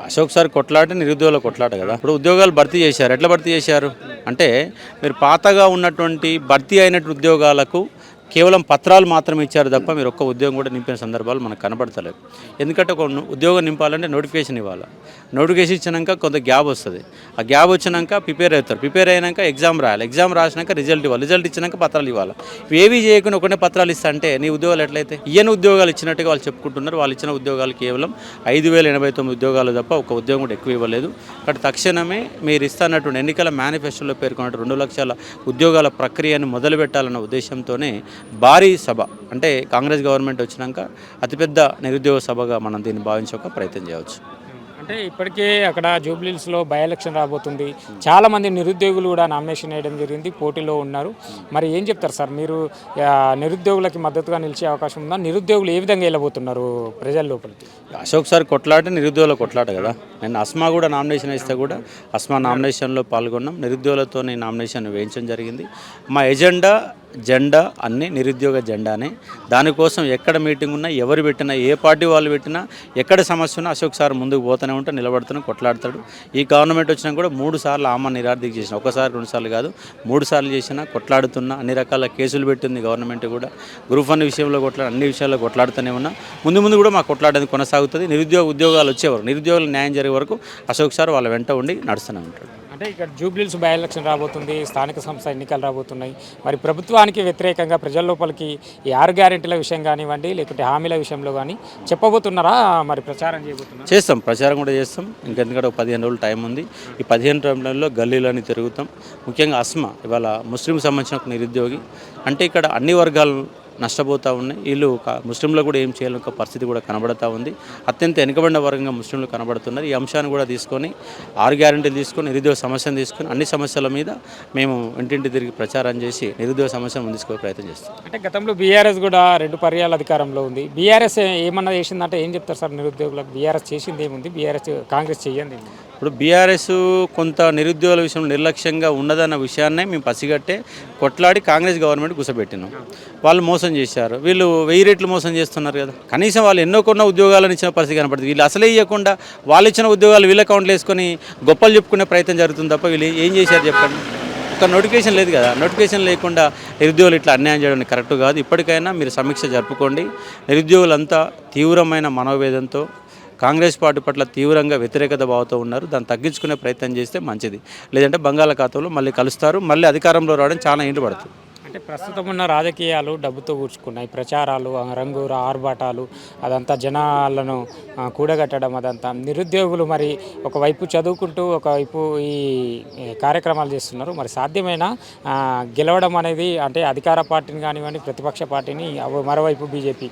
Ashok sir కొట్లాట నిరుద్యోగుల కొట్లాట కదా. ఇప్పుడు ఉద్యోగాలు భర్తీ చేశారు. ఎట్లా భర్తీ చేశారు అంటే మీరు పాతగా ఉన్నటువంటి భర్తీ అయినట్టు ఉద్యోగాలకు కేవలం పత్రాలు మాత్రమే ఇచ్చారు తప్ప మీరు ఒక్క ఉద్యోగం కూడా నింపిన సందర్భాలు మనకు కనబడతలేదు. ఎందుకంటే ఒక ఉద్యోగం నింపాలంటే నోటిఫికేషన్ ఇవ్వాలి. నోటిఫికేషన్ ఇచ్చినాక కొంత గ్యాప్ వస్తుంది. ఆ గ్యాప్ వచ్చినాక ప్రిపేర్ అవుతారు. ప్రిపేర్ అయినాక ఎగ్జామ్ రాయాలి. ఎగ్జామ్ రాసినాక రిజల్ట్ ఇవ్వాలి. రిజల్ట్ ఇచ్చినాక పత్రాలు ఇవ్వాలి. ఏవి చేయకుండా ఒకటే పత్రాలు ఇస్తా అంటే నీ ఉద్యోగాలు ఎట్లయితే ఈయన ఉద్యోగాలు ఇచ్చినట్టుగా వాళ్ళు చెప్పుకుంటున్నారు. వాళ్ళు ఇచ్చిన ఉద్యోగాలు కేవలం 5,089 ఉద్యోగాలు తప్ప ఒక ఉద్యోగం కూడా ఎక్కువ ఇవ్వలేదు. కాబట్టి తక్షణమే మీరు ఇస్తున్నటువంటి ఎన్నికల మేనిఫెస్టోలో పేర్కొన్నట్టు 2 లక్షల ఉద్యోగాల ప్రక్రియను మొదలు పెట్టాలన్న ఉద్దేశంతోనే భారీ సభ అంటే కాంగ్రెస్ గవర్నమెంట్ వచ్చినాక అతిపెద్ద నిరుద్యోగ సభగా మనం దీన్ని భావించే ఒక ప్రయత్నం చేయవచ్చు. అంటే ఇప్పటికే అక్కడ జూబ్లీహిల్స్లో బై ఎలక్షన్ రాబోతుంది. చాలామంది నిరుద్యోగులు కూడా నామినేషన్ వేయడం జరిగింది, పోటీలో ఉన్నారు. మరి ఏం చెప్తారు సార్ మీరు? నిరుద్యోగులకి మద్దతుగా నిలిచే అవకాశం ఉందా? నిరుద్యోగులు ఏ విధంగా వెళ్ళబోతున్నారు ప్రజల లోపలికి? అశోక్ సార్ కొట్లాట నిరుద్యోగుల కొట్లాట కదా. నేను అస్మా కూడా నామినేషన్ ఇస్తే కూడా అస్మా నామినేషన్లో పాల్గొన్నాం. నిరుద్యోగులతో నామినేషన్ వేయించడం జరిగింది. మా జెండా అన్నీ నిరుద్యోగ జెండానే. దానికోసం ఎక్కడ మీటింగ్ ఉన్నా, ఎవరు పెట్టినా, ఏ పార్టీ వాళ్ళు పెట్టినా, ఎక్కడ సమస్య ఉన్నా అశోక్ సార్ ముందుకు పోతూనే ఉంటా, నిలబడుతూనే కొట్లాడతాడు. ఈ గవర్నమెంట్ వచ్చినా కూడా 3 సార్లు ఆమె నిరార్థికి చేసిన, ఒకసారి 2 సార్లు కాదు 3 సార్లు చేసినా కొట్లాడుతున్నా. అన్ని రకాల కేసులు పెట్టింది గవర్నమెంట్ కూడా. గ్రూప్ 1 విషయంలో అన్ని విషయాల్లో కొట్లాడుతూనే ఉన్నా. ముందు కూడా మా కొట్లాడేది కొనసాగుతుంది. ఉద్యోగాలు వచ్చేవారు, నిరుద్యోగులకు న్యాయం జరిగే వరకు అశోక్ సార్ వాళ్ళ వెంట ఉండి నడుస్తూనే ఉంటాడు. అంటే ఇక్కడ జూబ్లీహిల్స్ బై ఎలక్షన్ రాబోతుంది, స్థానిక సంస్థ ఎన్నికలు రాబోతున్నాయి. మరి ప్రభుత్వానికి వ్యతిరేకంగా ప్రజల లోపలికి ఈ 6 గ్యారెంటీల విషయం కానివ్వండి, లేకుంటే హామీల విషయంలో కానీ చెప్పబోతున్నారా? మరి ప్రచారం చేయబోతున్నారా? చేస్తాం, ప్రచారం కూడా చేస్తాం. ఇంకెందుకంటే ఒక 15 రోజులు టైం ఉంది. ఈ 15 రోజులలో గల్లీలని తిరుగుతాం. ముఖ్యంగా అస్మా ఇవాళ ముస్లింకి సంబంధించిన ఒక నిరుద్యోగి. అంటే ఇక్కడ అన్ని వర్గాలు నష్టపోతూ ఉన్నాయి. వీళ్ళు ముస్లింలు కూడా ఏం చేయలేని ఒక పరిస్థితి కూడా కనబడుతూ ఉంది. అత్యంత వెనుకబడిన వర్గంగా ముస్లింలు కనబడుతున్నారు. ఈ అంశాన్ని కూడా తీసుకొని 6 గ్యారెంటీలు తీసుకొని నిరుద్యోగ సమస్యను తీసుకొని అన్ని సమస్యల మీద మేము ఇంటింటి తిరిగి ప్రచారం చేసి నిరుద్యోగ సమస్యను ముందుకు ప్రయత్నం చేస్తాం. అంటే గతంలో బీఆర్ఎస్ కూడా 2 పర్యాల అధికారంలో ఉంది. బీఆర్ఎస్ ఏమన్నా చేసిందంటే ఏం చెప్తారు సార్ నిరుద్యోగులకు? బీఆర్ఎస్ చేసింది ఏముంది? కాంగ్రెస్ చేయండి. ఇప్పుడు బీఆర్ఎస్ కొంత నిరుద్యోగుల విషయంలో నిర్లక్ష్యంగా ఉన్నదన్న విషయాన్నే మేము పసిగట్టే కొట్లాడి కాంగ్రెస్ గవర్నమెంట్ కూర్చోబెట్టినాం. వాళ్ళు మోసం చేశారు. వీళ్ళు 1000 రెట్లు మోసం చేస్తున్నారు కదా. కనీసం వాళ్ళు ఎన్నో కొన్న ఉద్యోగాలను ఇచ్చిన పరిస్థితి కనపడుతుంది. వీళ్ళు అసలే ఇవ్వకుండా వాళ్ళు ఇచ్చిన ఉద్యోగాలు వీళ్ళ అకౌంట్లు వేసుకొని గొప్పలు చెప్పుకునే ప్రయత్నం జరుగుతుంది తప్ప వీళ్ళు ఏం చేశారు చెప్పండి. ఒక నోటిఫికేషన్ లేదు కదా. నోటిఫికేషన్ లేకుండా నిరుద్యోగులు ఇట్లా అన్యాయం చేయడం కరెక్ట్ కాదు. ఇప్పటికైనా మీరు సమీక్ష జరుపుకోండి. నిరుద్యోగులంతా తీవ్రమైన మనోవేదంతో కాంగ్రెస్ పార్టీ పట్ల తీవ్రంగా వ్యతిరేకత భావంతో ఉన్నారు. దాన్ని తగ్గించుకునే ప్రయత్నం చేస్తే మంచిది. లేదంటే బంగాళాఖాతంలో మళ్ళీ కలుస్తారు. మళ్ళీ అధికారంలో రావడం చాలా ఏంటి పడుతుంది. అంటే ప్రస్తుతం ఉన్న రాజకీయాలు డబ్బుతో కూర్చుకున్నాయి. ప్రచారాలు, రంగు ఆర్భాటాలు, అదంతా జనాలను కూడగట్టడం, అదంతా నిరుద్యోగులు మరి ఒకవైపు చదువుకుంటూ ఒకవైపు ఈ కార్యక్రమాలు చేస్తున్నారు. మరి సాధ్యమైన గెలవడం అనేది అంటే అధికార పార్టీని కానివ్వండి, ప్రతిపక్ష పార్టీని, మరోవైపు బీజేపీ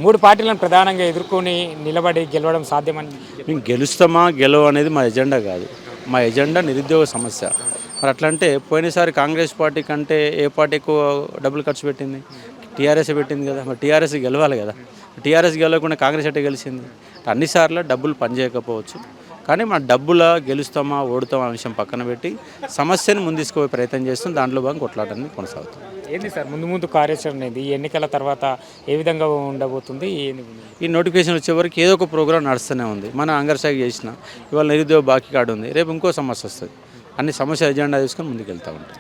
3 పార్టీలను ప్రధానంగా ఎదుర్కొని నిలబడి గెలవడం సాధ్యమని మేము గెలుస్తామా అనేది మా ఎజెండా కాదు. మా ఎజెండా నిరుద్యోగ సమస్య. మరి అట్లా అంటే పోయినసారి కాంగ్రెస్ పార్టీ కంటే ఏ పార్టీ ఎక్కువ డబ్బులు ఖర్చు పెట్టింది? టీఆర్ఎస్ పెట్టింది కదా. మరి టీఆర్ఎస్ గెలవాలి కదా. టీఆర్ఎస్ గెలవకుండా కాంగ్రెస్ ఎట్టే గెలిచింది? అన్నిసార్లు డబ్బులు పనిచేయకపోవచ్చు, కానీ మన డబ్బుల గెలుస్తామా ఓడుతామా అనే విషయం పక్కన పెట్టి సమస్యను ముందుకుపోయే ప్రయత్నం చేస్తాం. దాంట్లో భాగంగా కొట్లాడడానికి కొనసాగుతుంది. ఏంది సార్ ముందు కార్యాచరణ అనేది ఈ ఎన్నికల తర్వాత ఏ విధంగా ఉండబోతుంది? ఈ నోటిఫికేషన్ వచ్చే వరకు ఏదో ఒక ప్రోగ్రాం నడుస్తూనే ఉంది. మనం అంగర్సాగి చేసిన ఇవాళ నిరుద్యోగ బాకీ కార్డు ఉంది, రేపు ఇంకో సమస్య వస్తుంది. అన్ని సమస్య ఎజెండా తీసుకొని ముందుకు వెళ్తూ ఉంటాం.